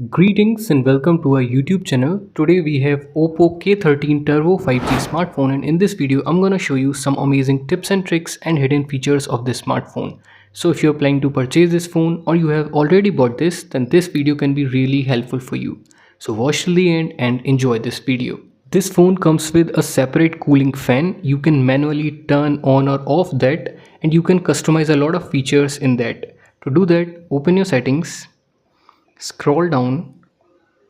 Greetings and welcome to our YouTube channel. Today we have Oppo K13 Turbo 5G smartphone, and in this video I'm gonna show you some amazing tips and tricks and hidden features of this smartphone. So if you're planning to purchase this phone or you have already bought this, then this video can be really helpful for you. So watch till the end and enjoy this video. This phone comes with a separate cooling fan. You can manually turn on or off that, and you can customize a lot of features in that. To do that, open your settings, scroll down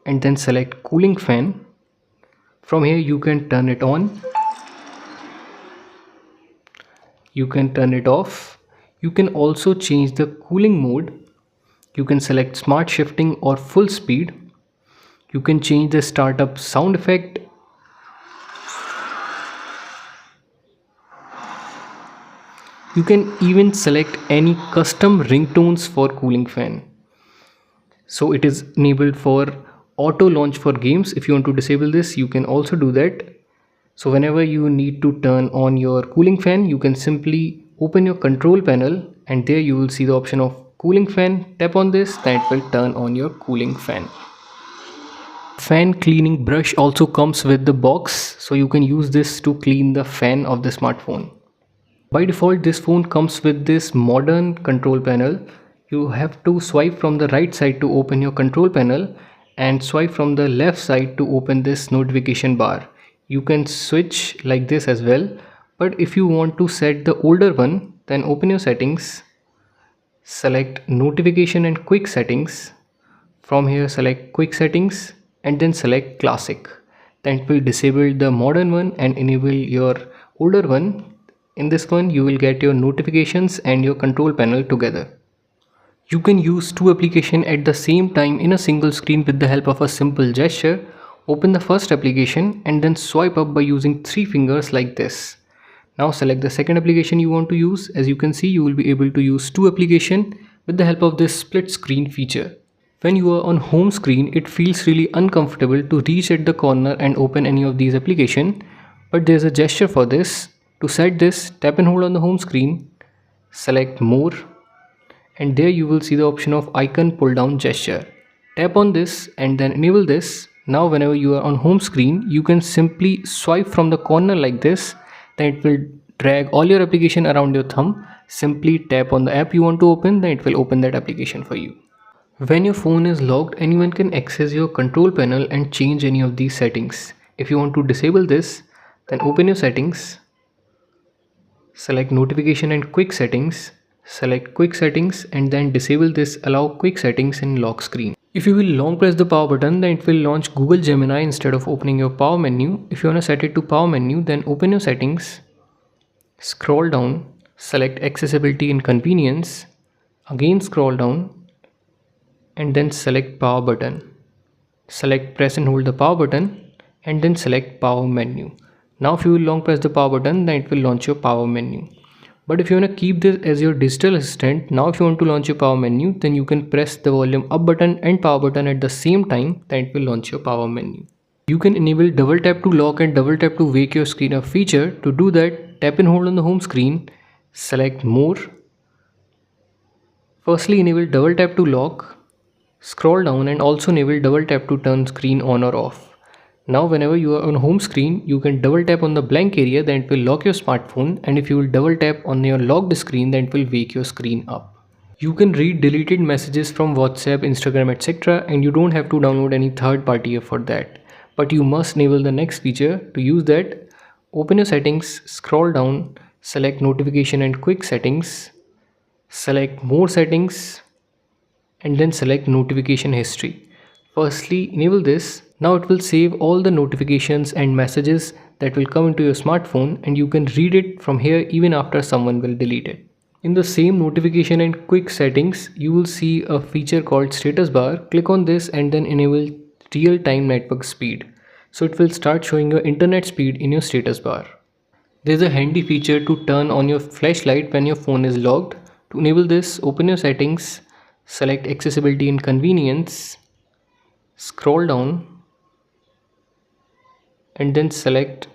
and then select cooling fan. From here you can turn it on, you can turn it off. You can also change the cooling mode. You can select smart shifting or full speed. You can change the startup sound effect. You can even select any custom ringtones for cooling fan. So it is enabled for auto launch for games. If you want to disable this, you can also do that. So whenever you need to turn on your cooling fan, you can simply open your control panel and there you will see the option of cooling fan. Tap on this, then it will turn on your cooling fan. Fan cleaning brush also comes with the box, so you can use this to clean the fan of the smartphone. By default, this phone comes with this modern control panel. You have to swipe from the right side to open your control panel and swipe from the left side to open this notification bar. You can switch like this as well, but if you want to set the older one, then open your settings, select notification and quick settings. From here select quick settings and then select classic. Then it will disable the modern one and enable your older one. In this one you will get your notifications and your control panel together. You can use two applications at the same time in a single screen with the help of a simple gesture. Open the first application and then swipe up by using three fingers like this. Now select the second application you want to use. As you can see, you will be able to use two applications with the help of this split screen feature. When you are on home screen, it feels really uncomfortable to reach at the corner and open any of these applications, but there is a gesture for this. To set this, tap and hold on the home screen, select more, and there you will see the option of icon pull down gesture. Tap on this and then enable this. Now whenever you are on home screen, you can simply swipe from the corner like this, then it will drag all your application around your thumb. Simply tap on the app you want to open, then it will open that application for you. When your phone is locked, anyone can access your control panel and change any of these settings. If you want to disable this, then open your settings, select notification and quick settings, select quick settings and then disable this allow quick settings in lock screen. If you will long press the power button, then it will launch Google Gemini instead of opening your power menu. If you want to set it to power menu, then open your settings, scroll down, select accessibility and convenience, again scroll down and then select power button. Select press and hold the power button and then select power menu. Now if you will long press the power button, then it will launch your power menu. But if you want to keep this as your digital assistant, now if you want to launch your power menu, then you can press the volume up button and power button at the same time, then it will launch your power menu. You can enable double tap to lock and double tap to wake your screen up feature. To do that, tap and hold on the home screen, select more. Firstly enable double tap to lock, scroll down and also enable double tap to turn screen on or off. Now whenever you are on home screen, you can double tap on the blank area, then it will lock your smartphone, and if you will double tap on your locked screen, then it will wake your screen up. You can read deleted messages from WhatsApp, Instagram, etc. and you don't have to download any third party app for that. But you must enable the next feature. To use that, open your settings, scroll down, select notification and quick settings, select more settings and then select notification history. Firstly enable this. Now it will save all the notifications and messages that will come into your smartphone and you can read it from here even after someone will delete it. In the same notification and quick settings, you will see a feature called status bar. Click on this and then enable real-time network speed. So it will start showing your internet speed in your status bar. There is a handy feature to turn on your flashlight when your phone is locked. To enable this, open your settings, select accessibility and convenience, scroll down and then select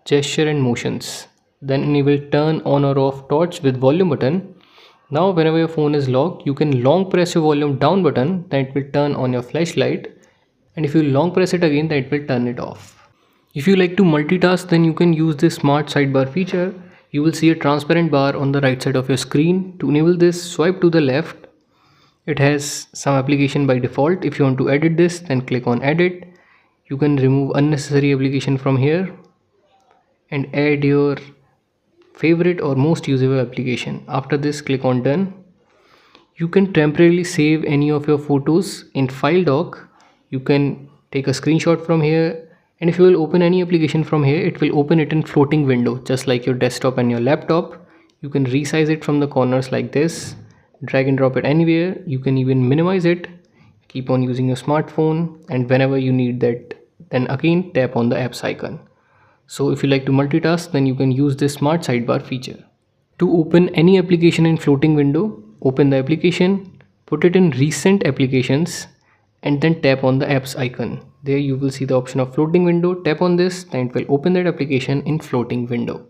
gesture and motions. Then enable turn on or off torch with volume button. Now whenever your phone is locked, you can long press your volume down button, then it will turn on your flashlight, and if you long press it again, then it will turn it off. If you like to multitask, then you can use this smart sidebar feature. You will see a transparent bar on the right side of your screen. To enable this, swipe to the left. It has some application by default. If you want to edit this, then click on edit. You can remove unnecessary application from here and add your favorite or most usable application. After this, click on done. You can temporarily save any of your photos in file doc. You can take a screenshot from here, and if you will open any application from here, it will open it in floating window just like your desktop and your laptop. You can resize it from the corners like this, drag and drop it anywhere. You can even minimize it. Keep on using your smartphone, and whenever you need that, then again tap on the apps icon. So if you like to multitask, then you can use this smart sidebar feature. To open any application in floating window, open the application, put it in recent applications, and then tap on the apps icon. There you will see the option of floating window. Tap on this, then it will open that application in floating window.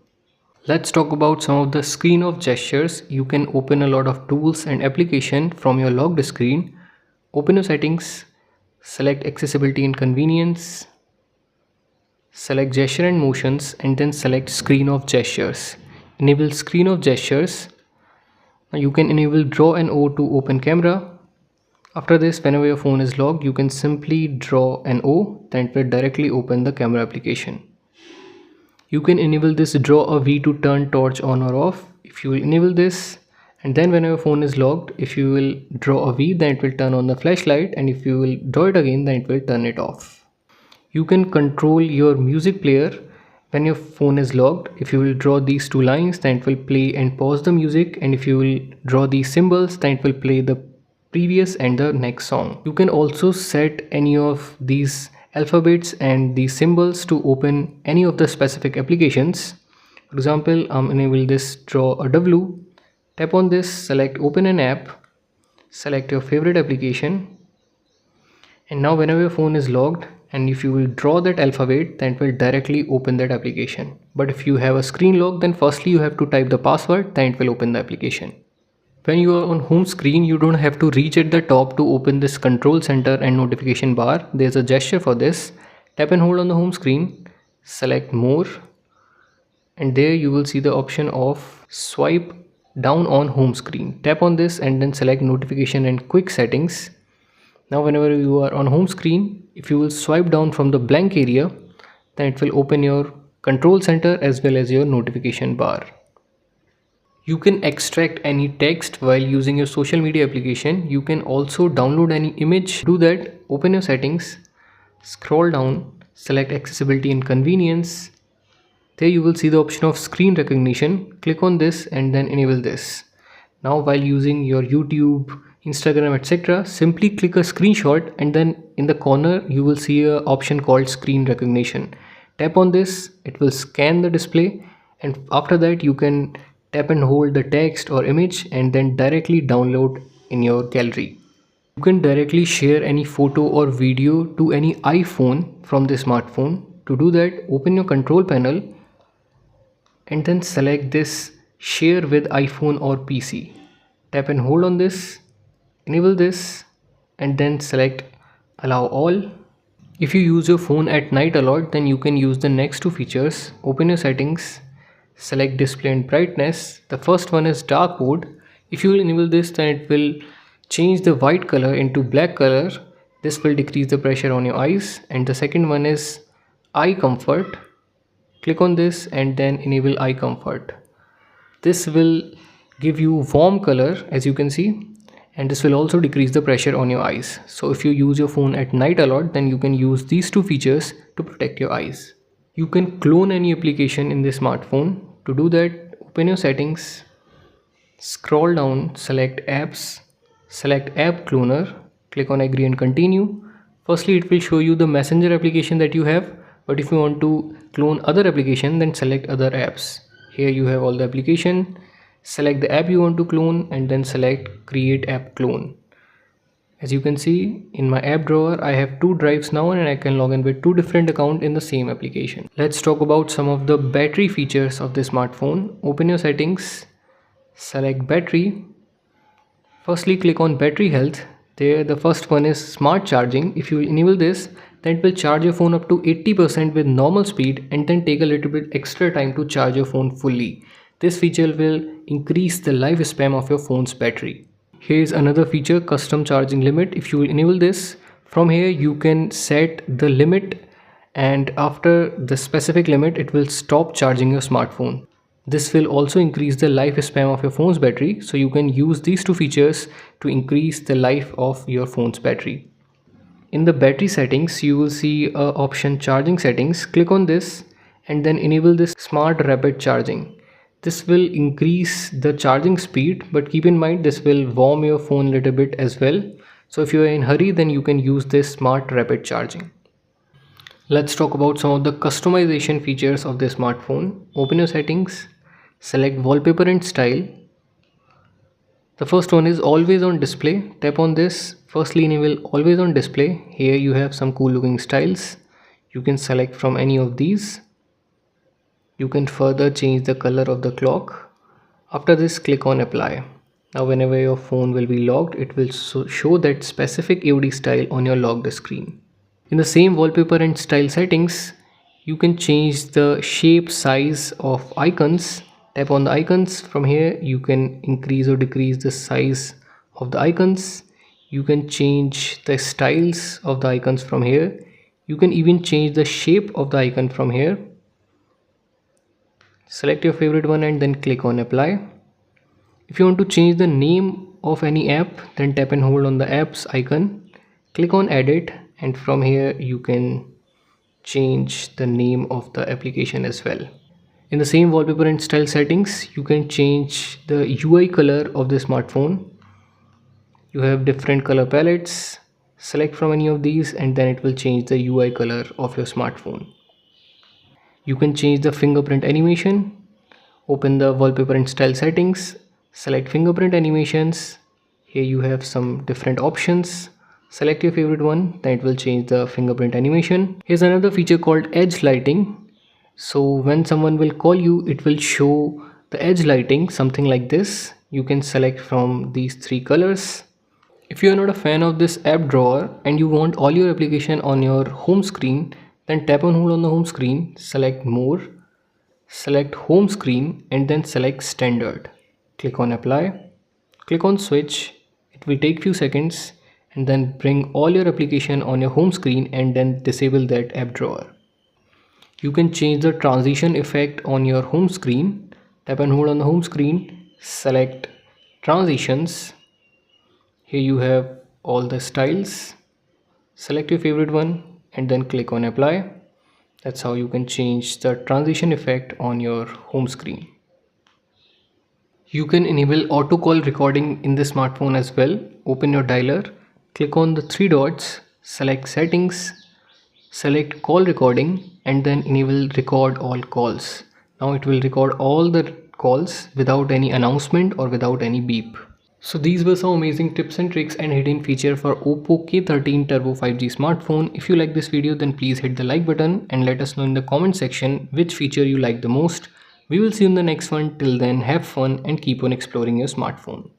Let's talk about some of the screen of gestures. You can open a lot of tools and application from your locked screen. Open your settings, select accessibility and convenience, select gesture and motions, and then select screen of gestures. Enable screen of gestures. Now you can enable draw an O to open camera. After this, whenever your phone is locked, you can simply draw an O, then it will directly open the camera application. You can enable this draw a V to turn torch on or off. If you will enable this, and then when your phone is locked, if you will draw a V, then it will turn on the flashlight, and if you will draw it again, then it will turn it off. You can control your music player when your phone is locked. If you will draw these two lines, then it will play and pause the music, and if you will draw these symbols, then it will play the previous and the next song. You can also set any of these alphabets and these symbols to open any of the specific applications. For example, enable this draw a W. Tap on this, select open an app, select your favorite application, and now whenever your phone is locked and if you will draw that alphabet, then it will directly open that application. But if you have a screen lock, then firstly you have to type the password, then it will open the application. When you are on home screen, you don't have to reach at the top to open this control center and notification bar. There's a gesture for this. Tap and hold on the home screen, select more, and there you will see the option of swipe down on home screen. Tap on this and then select notification and quick settings. Now whenever you are on home screen, if you will swipe down from the blank area, then it will open your control center as well as your notification bar. You can extract any text while using your social media application. You can also download any image. To do that, open your settings, scroll down, select accessibility and convenience. There you will see the option of screen recognition. Click on this and then enable this. Now while using your YouTube, Instagram, etc., simply click a screenshot, and then in the corner you will see an option called screen recognition. Tap on this, it will scan the display, and after that you can tap and hold the text or image and then directly download in your gallery. You can directly share any photo or video to any iPhone from the smartphone. To do that, open your control panel and then select this share with iPhone or PC. Tap and hold on this, enable this, and then select allow all. If you use your phone at night a lot, then you can use the next two features. Open your settings, select display and brightness. The first one is dark mode. If you will enable this, then it will change the white color into black color. This will decrease the pressure on your eyes. And the second one is eye comfort. Click on this and then enable eye comfort. This will give you warm color, as you can see, and this will also decrease the pressure on your eyes. So if you use your phone at night a lot, then you can use these two features to protect your eyes. You can clone any application in the smartphone. To do that, open your settings, scroll down, select apps, select app cloner, click on agree and continue. Firstly, it will show you the messenger application that you have, but if you want to clone other application, then select other apps. Here you have all the application. Select the app you want to clone and then select create app clone. As you can see, in my app drawer I have two drives now, and I can log in with two different accounts in the same application. Let's talk about some of the battery features of the smartphone. Open your settings, select battery, Firstly, click on battery health. There, the first one is smart charging. If you enable this, then it will charge your phone up to 80% with normal speed and then take a little bit extra time to charge your phone fully. This feature will increase the lifespan of your phone's battery. Here is another feature, custom charging limit. If you will enable this, from here you can set the limit, and after the specific limit it will stop charging your smartphone. This will also increase the lifespan of your phone's battery, so you can use these two features to increase the life of your phone's battery. In the battery settings, you will see a option charging settings. Click on this and then enable this smart rapid charging. This will increase the charging speed, but keep in mind this will warm your phone a little bit as well. So if you are in hurry, then you can use this smart rapid charging. Let's talk about some of the customization features of the smartphone. Open your settings, select wallpaper and style. The first one is always on display. Tap on this. Firstly, enable always on display. Here you have some cool looking styles. You can select from any of these. You can further change the color of the clock. After this, click on apply. Now whenever your phone will be locked, it will show that specific AOD style on your locked screen. In the same wallpaper and style settings, you can change the shape size of icons. Tap on the icons. From here you can increase or decrease the size of the icons. You can change the styles of the icons from here. You can even change the shape of the icon from here. Select your favorite one and then click on apply. If you want to change the name of any app, then tap and hold on the apps icon. Click on edit, and from here you can change the name of the application as well. In the same wallpaper and style settings, you can change the UI color of the smartphone. You have different color palettes. Select from any of these and then it will change the UI color of your smartphone. You can change the fingerprint animation. Open the wallpaper and style settings, select fingerprint animations. Here you have some different options. Select your favorite one, then it will change the fingerprint animation. Here's another feature called edge lighting. So when someone will call you, it will show the edge lighting, something like this. You can select from these three colors. If you are not a fan of this app drawer and you want all your application on your home screen, then tap and hold on the home screen, select more, select home screen and then select standard. Click on apply, click on switch. It will take few seconds and then bring all your application on your home screen and then disable that app drawer. You can change the transition effect on your home screen. Tap and hold on the home screen, select transitions. Here you have all the styles. Select your favorite one and then click on apply. That's how you can change the transition effect on your home screen. You can enable auto call recording in the smartphone as well. Open your dialer, click on the three dots, select settings, select call recording and then enable record all calls. Now it will record all the calls without any announcement or without any beep. So these were some amazing tips and tricks and hidden feature for Oppo K13 Turbo 5G smartphone. If you like this video, then please hit the like button and let us know in the comment section which feature you like the most. We will see you in the next one. Till then, have fun and keep on exploring your smartphone.